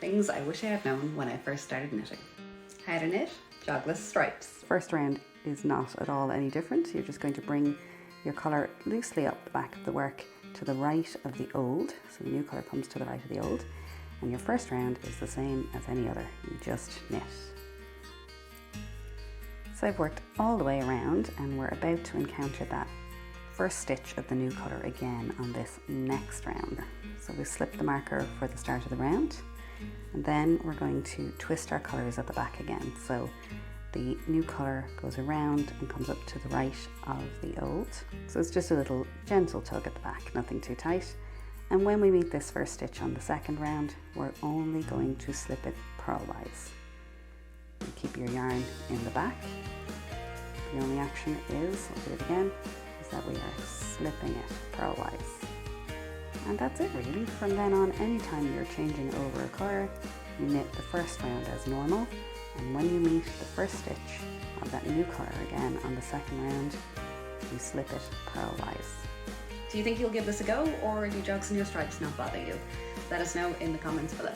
Things I wish I had known when I first started knitting. How to knit jogless stripes. First round is not at all any different. You're just going to bring your colour loosely up the back of the work to the right of the old. So the new colour comes to the right of the old. And your first round is the same as any other. You just knit. So I've worked all the way around and we're about to encounter that first stitch of the new colour again on this next round. So we slip the marker for the start of the round and then we're going to twist our colours at the back again. So the new colour goes around and comes up to the right of the old. So it's just a little gentle tug at the back, nothing too tight. And when we meet this first stitch on the second round, we're only going to slip it purlwise. You keep your yarn in the back. The only action is, I'll do it again, is that we are slipping it purlwise. And that's it really. From then on, anytime you're changing over a colour, you knit the first round as normal, and when you meet the first stitch of that new colour again on the second round, you slip it purlwise. Do you think you'll give this a go, or do jogs and your stripes not bother you? Let us know in the comments below.